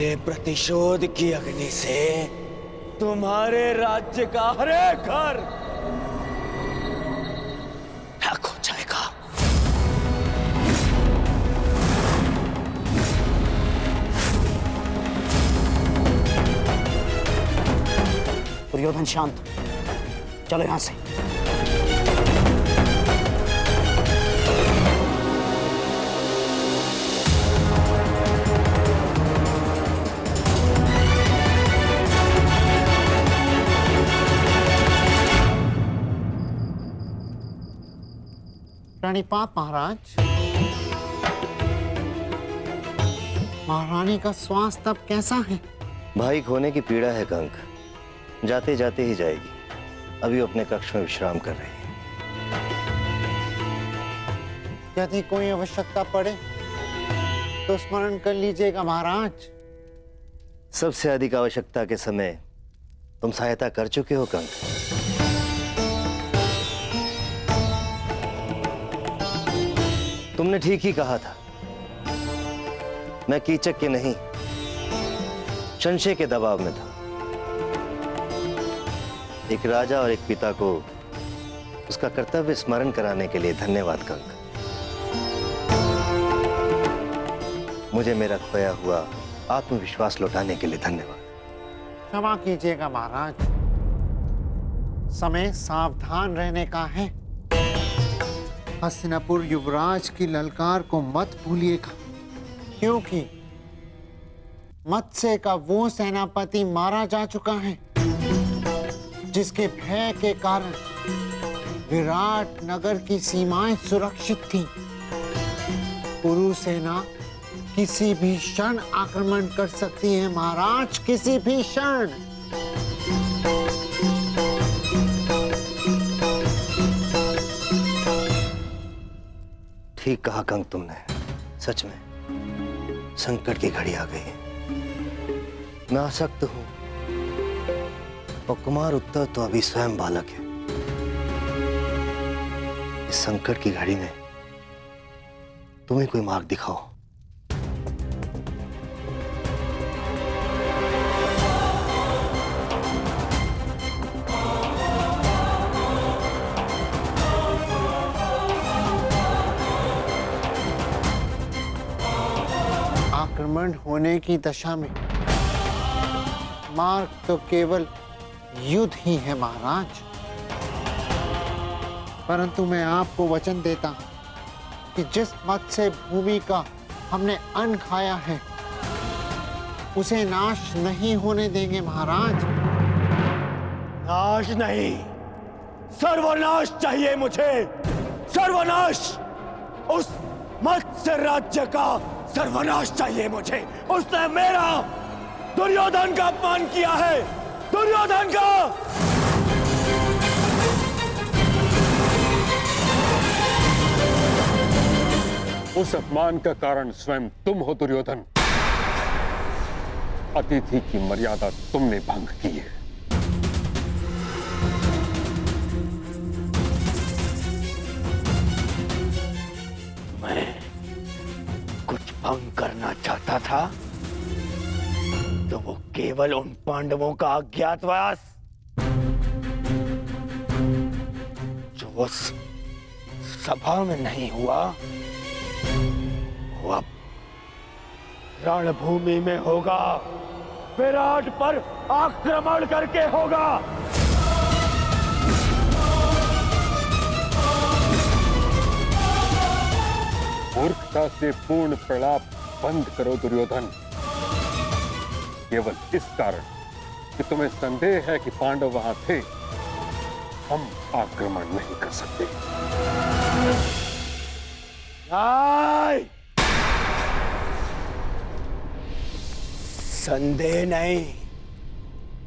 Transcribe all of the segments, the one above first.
ये प्रतिशोध की अग्नि से तुम्हारे राज्य का हर एक घर राख हो जाएगा। दुर्योधन शांत, चलो यहां से। प्रणिपात महाराज। महारानी का स्वास्थ्य अब कैसा है? भाई खोने की पीड़ा है कंक, जाते जाते ही जाएगी। अभी अपने कक्ष में विश्राम कर रही है। यदि कोई आवश्यकता पड़े तो स्मरण कर लीजिएगा महाराज। सबसे अधिक आवश्यकता के समय तुम सहायता कर चुके हो कंक। तुमने ठीक ही कहा था, मैं कीचक के नहीं संशय के दबाव में था। एक राजा और एक पिता को उसका कर्तव्य स्मरण कराने के लिए धन्यवाद कंक। मुझे मेरा खोया हुआ आत्मविश्वास लौटाने के लिए धन्यवाद। क्षमा कीजिएगा महाराज, समय सावधान रहने का है। हस्तिनापुर युवराज की ललकार को मत भूलिएगा, क्योंकि मत्स्य का वो सेनापति मारा जा चुका है जिसके भय के कारण विराट नगर की सीमाएं सुरक्षित थीं। कुरु सेना किसी भी क्षण आक्रमण कर सकती है महाराज, किसी भी क्षण। ठीक कहा कंक तुमने, सच में संकट की घड़ी आ गई है। मैं आसक्त हूं और कुमार उत्तर तो अभी स्वयं बालक है। इस संकट की घड़ी में तुम्हें कोई मार्ग दिखाओ। आक्रमण होने की दशा में मार्ग तो केवल युद्ध ही है महाराज। परंतु मैं आपको वचन देता कि जिस मत्स्य भूमि का हमने अन्न खाया है उसे नाश नहीं होने देंगे महाराज। नाश नहीं, सर्वनाश चाहिए मुझे। सर्वनाश, उस मत्स्य राज्य का सर्वनाश चाहिए मुझे। उसने मेरा, दुर्योधन का अपमान किया है, दुर्योधन का। उस अपमान का कारण स्वयं तुम हो दुर्योधन। अतिथि की मर्यादा तुमने भंग की है। मैं कुछ भंग करना चाहता था तो वो केवल उन पांडवों का अज्ञातवास जो उस सभा में नहीं हुआ, वो अब रणभूमि में होगा, विराट पर आक्रमण करके होगा। मूर्खता से पूर्ण प्रलाप बंद करो दुर्योधन। केवल इस कारण कि तुम्हें संदेह है कि पांडव वहां थे, हम आक्रमण नहीं कर सकते। नहीं, संदेह नहीं,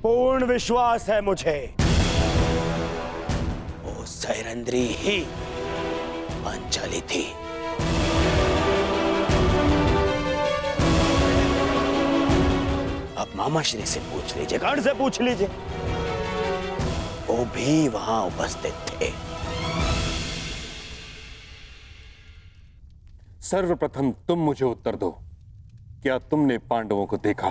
पूर्ण विश्वास है मुझे। वो सैरंद्री ही पांचाली थी। अब मामाश्री से पूछ लीजिए, गण से पूछ लीजिए, वो भी वहां उपस्थित थे। सर्वप्रथम तुम मुझे उत्तर दो क्या तुमने पांडवों को देखा?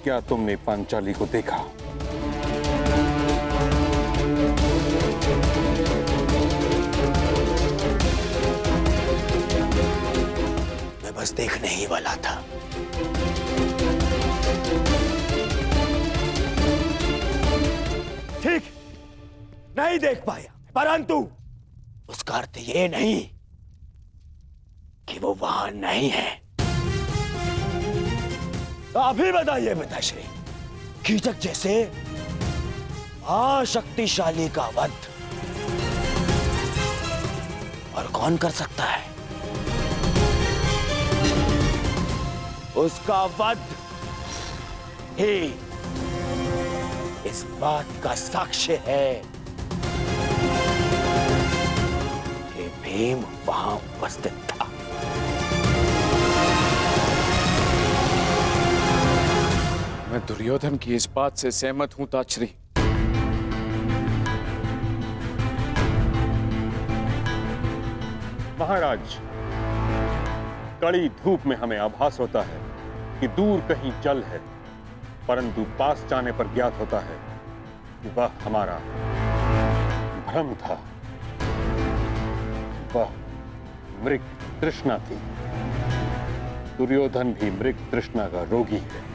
क्या तुमने पांचाली को देखा? मैं बस देखने ही वाला था। ठीक, नहीं देख पाया, परंतु उसका अर्थ ये नहीं कि वो वहां नहीं है। तो अभी बताइए पिताश्री, कीचक जैसे शक्तिशाली का वध और कौन कर सकता है? उसका वध ही इस बात का साक्ष्य है कि भीम वहां उपस्थित था। मैं दुर्योधन की इस बात से सहमत हूं ताश्री। महाराज, कड़ी धूप में हमें आभास होता है कि दूर कहीं जल है, परंतु पास जाने पर ज्ञात होता है कि वह हमारा भ्रम था। वह मृग तृष्णा थी। दुर्योधन भी मृग तृष्णा का रोगी है।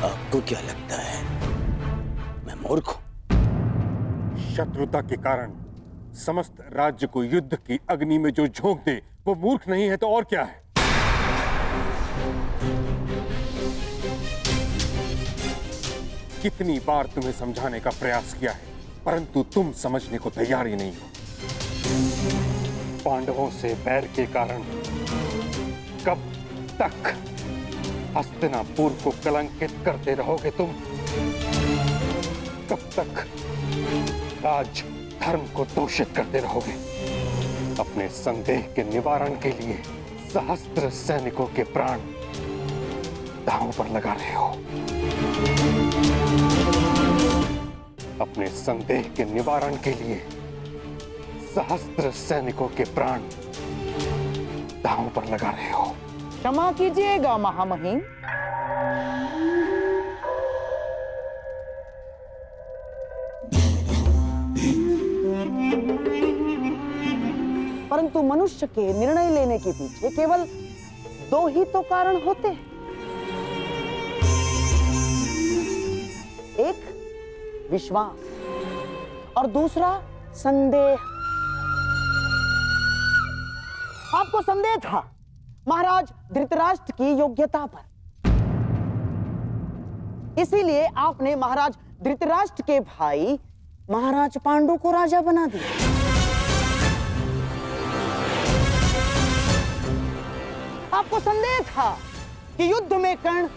आपको क्या लगता है मैं मूर्ख हूं? शत्रुता के कारण समस्त राज्य को युद्ध की अग्नि में जो झोंक दे वो मूर्ख नहीं है तो और क्या है? कितनी बार तुम्हें समझाने का प्रयास किया है, परंतु तुम समझने को तैयार ही नहीं हो। पांडवों से बैर के कारण कब तक हस्तिनापुर को कलंकित करते रहोगे तुम? कब तक राज धर्म को दूषित करते रहोगे? अपने संदेह के निवारण के लिए सहस्त्र सैनिकों के प्राण दांव पर लगा रहे हो। अपने संदेह के निवारण के लिए सहस्त्र सैनिकों के प्राण दांव पर लगा रहे हो। क्षमा कीजिएगा महामहिम। परंतु मनुष्य के निर्णय लेने के पीछे केवल दो ही तो कारण होते हैं, एक विश्वास और दूसरा संदेह। आपको संदेह था महाराज धृतराष्ट्र की योग्यता पर, इसीलिए आपने महाराज धृतराष्ट्र के भाई महाराज पांडु को राजा बना दिया। आपको संदेह था कि युद्ध में कर्ण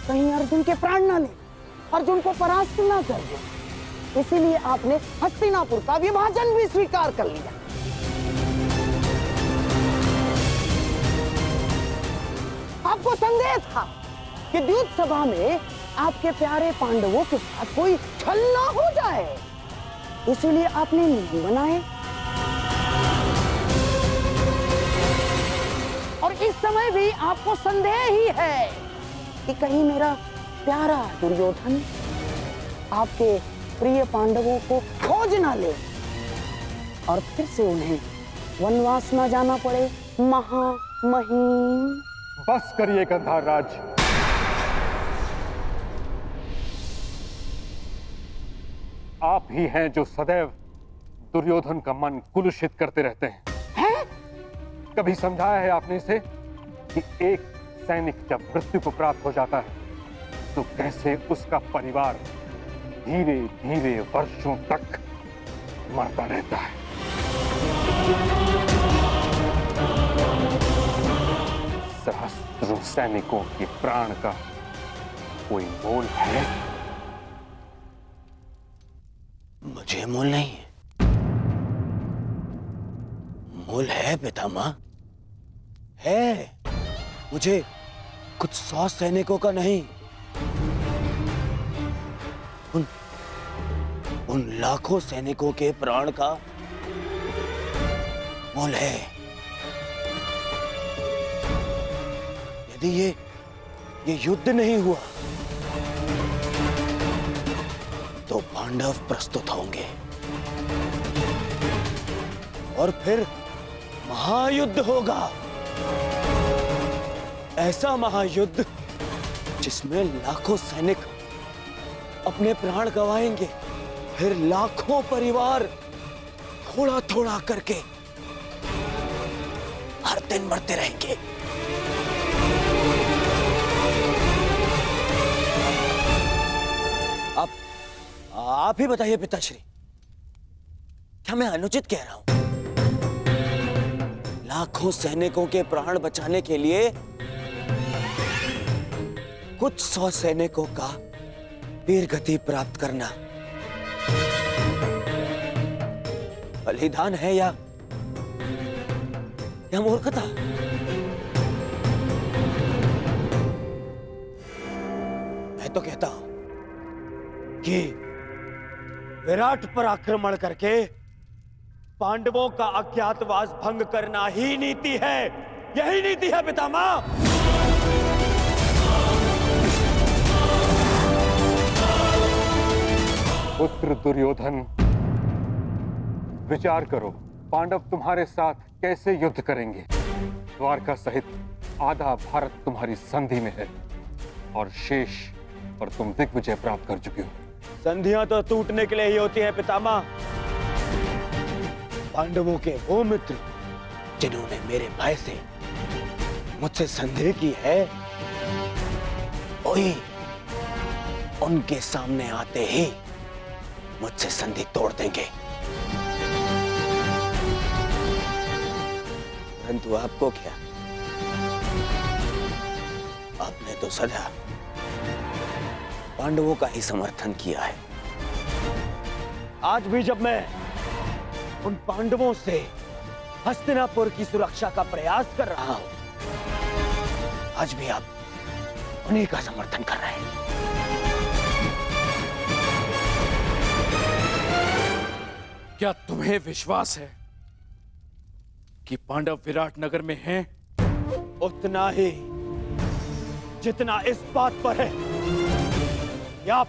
कहीं अर्जुन के प्राण न ले, अर्जुन को परास्त न कर दे, इसीलिए आपने हस्तिनापुर का विभाजन भी स्वीकार कर लिया। आपको संदेह था कि द्यूत सभा में आपके प्यारे पांडवों के साथ कोई छल ना हो जाए, इसीलिए आपने नियम बनाए। और इस समय भी आपको संदेह ही है कि कहीं मेरा प्यारा दुर्योधन आपके प्रिय पांडवों को खोज ना ले और फिर से उन्हें वनवास में जाना पड़े। महामहिम, बस करिए गंधार राज। आप ही हैं जो सदैव दुर्योधन का मन कुलुषित करते रहते हैं। कभी समझाया है आपने इसे कि एक सैनिक जब मृत्यु को प्राप्त हो जाता है तो कैसे उसका परिवार धीरे धीरे वर्षों तक मरता रहता है? सहस्त्रों सैनिकों के प्राण का कोई मोल है? मुझे मोल नहीं है। मोल है पितामह, है। मुझे कुछ 100 सैनिकों का नहीं, उन लाखों सैनिकों के प्राण का मोल है। यदि ये युद्ध नहीं हुआ तो पांडव प्रस्तुत होंगे और फिर महायुद्ध होगा। ऐसा महायुद्ध जिसमें लाखों सैनिक अपने प्राण गंवाएंगे, फिर लाखों परिवार थोड़ा थोड़ा करके हर दिन मरते रहेंगे। आप ही बताइए पिताश्री, क्या मैं अनुचित कह रहा हूं? लाखों सैनिकों के प्राण बचाने के लिए कुछ 100 सैनिकों का वीर गति प्राप्त करना बलिदान है या मूर्खता? मैं तो कहता हूं कि विराट पर आक्रमण करके पांडवों का अज्ञातवास भंग करना ही नीति है। यही नीति है पितामह। पुत्र दुर्योधन, विचार करो, पांडव तुम्हारे साथ कैसे युद्ध करेंगे? द्वारका सहित आधा भारत तुम्हारी संधि में है और शेष पर तुम दिग्विजय प्राप्त कर चुके हो। संधियां तो टूटने के लिए ही होती है पितामह। पांडवों के वो मित्र जिन्होंने मेरे भय से मुझसे संधि की है, वही उनके सामने आते ही मुझसे संधि तोड़ देंगे। परंतु आपको क्या, आपने तो सदा पांडवों का ही समर्थन किया है। आज भी जब मैं उन पांडवों से हस्तिनापुर की सुरक्षा का प्रयास कर रहा हूं, आज भी आप उन्हीं का समर्थन कर रहे हैं। क्या तुम्हें विश्वास है कि पांडव विराट नगर में हैं? उतना ही जितना इस बात पर है कि आप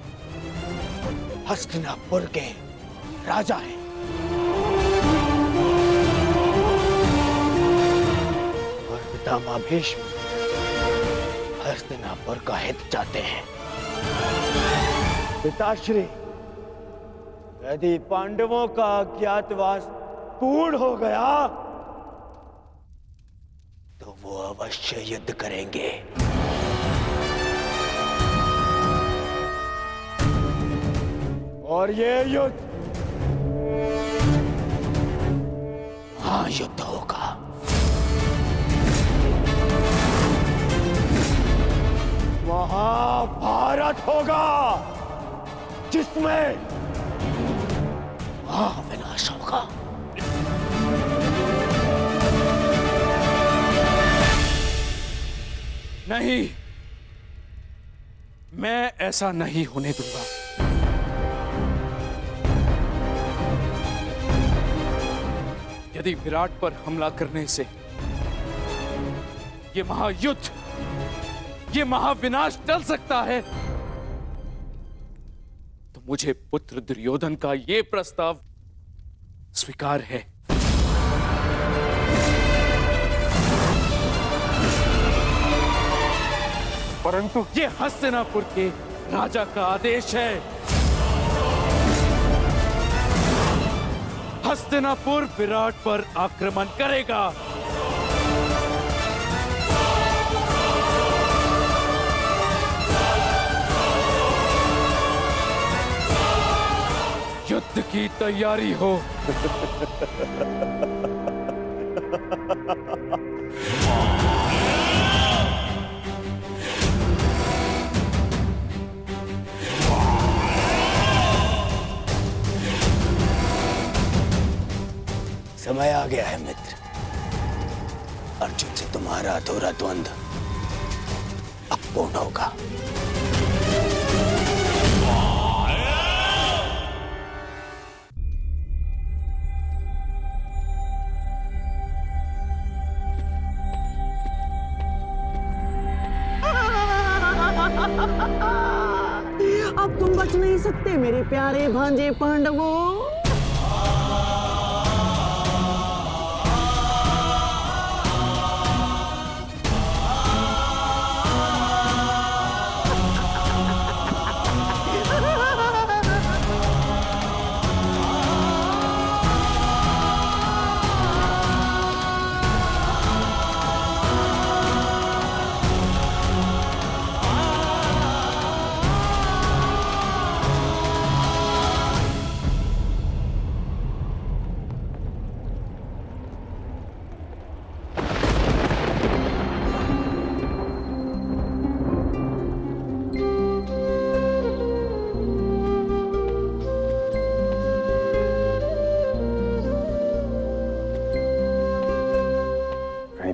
हस्तिनापुर के राजा हैं। और पितामह भीष्म हस्तिनापुर का हित चाहते हैं। पिताश्री, यदि पांडवों का अज्ञातवास पूर्ण हो गया तो वो अवश्य युद्ध करेंगे। और ये युद्ध महायुद्ध होगा। महाभारत होगा, जिसमें महाविनाश होगा। नहीं, मैं ऐसा नहीं होने दूंगा। यदि विराट पर हमला करने से ये महायुद्ध, ये महाविनाश टल सकता है, तो मुझे पुत्र दुर्योधन का ये प्रस्ताव स्वीकार है। परंतु ये हस्तिनापुर के राजा का आदेश है। हस्तिनापुर विराट पर आक्रमण करेगा। युद्ध की तैयारी हो। समय आ गया है मित्र। अर्जुन से तुम्हारा अधूरा द्वंद्व पूर्ण होगा। अब तुम बच नहीं सकते मेरे प्यारे भांजे पांडवों।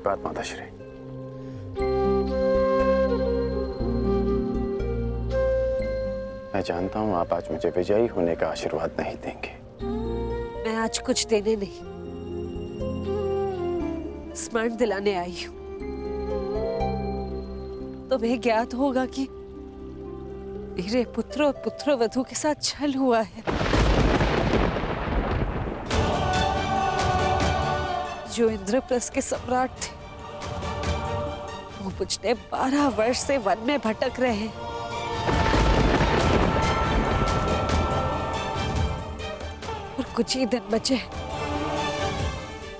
बात माताश्री, मैं जानता हूं आप आज मुझे विजयी होने का आशीर्वाद नहीं देंगे। मैं आज कुछ देने नहीं, स्मरण दिलाने आई हूं। तुम्हें ज्ञात होगा कि मेरे पुत्र और पुत्रवधू के साथ छल हुआ है। जो इंद्रप्रस्थ के सम्राट थे, वो पिछले 12 वर्ष से वन में भटक रहे हैं। और कुछ ही दिन बचे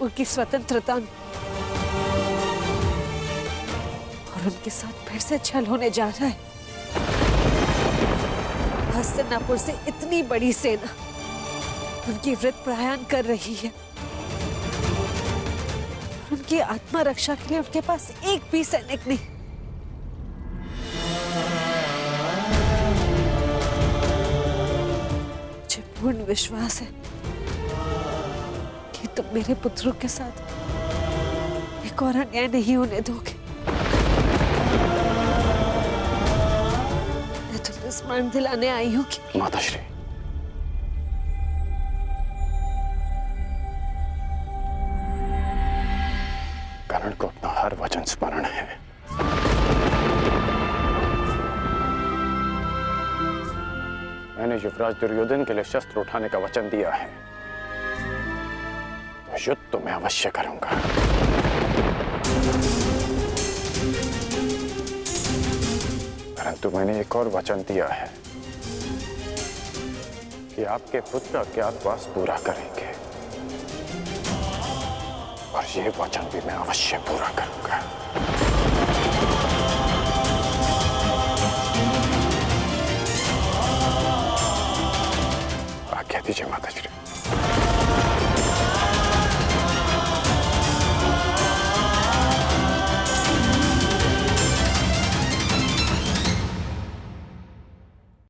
उनकी स्वतंत्रता में, और उनके साथ फिर से छल होने जा रहा है। हस्तिनापुर से इतनी बड़ी सेना उनकी वृत्त प्रयाण कर रही है। उनकी आत्मा रक्षा के लिए उनके पास एक भी सैनिक नहीं। मुझे पूर्ण विश्वास है कि तुम मेरे पुत्रों के साथ एक और अन्याय नहीं होने दोगे। मैं तुम्हें स्मरण दिलाने आई हूँ कि माताश्री, कर्ण को अपना हर वचन स्मरण है। मैंने युवराज दुर्योधन के लिए शस्त्र उठाने का वचन दिया है, तो युद्ध तो मैं अवश्य करूंगा। परंतु मैंने एक और वचन दिया है कि आपके पुत्र अज्ञातवास पूरा करेंगे, और ये वचन भी मैं अवश्य पूरा करूंगा। आज्ञा दीजिए माताजी।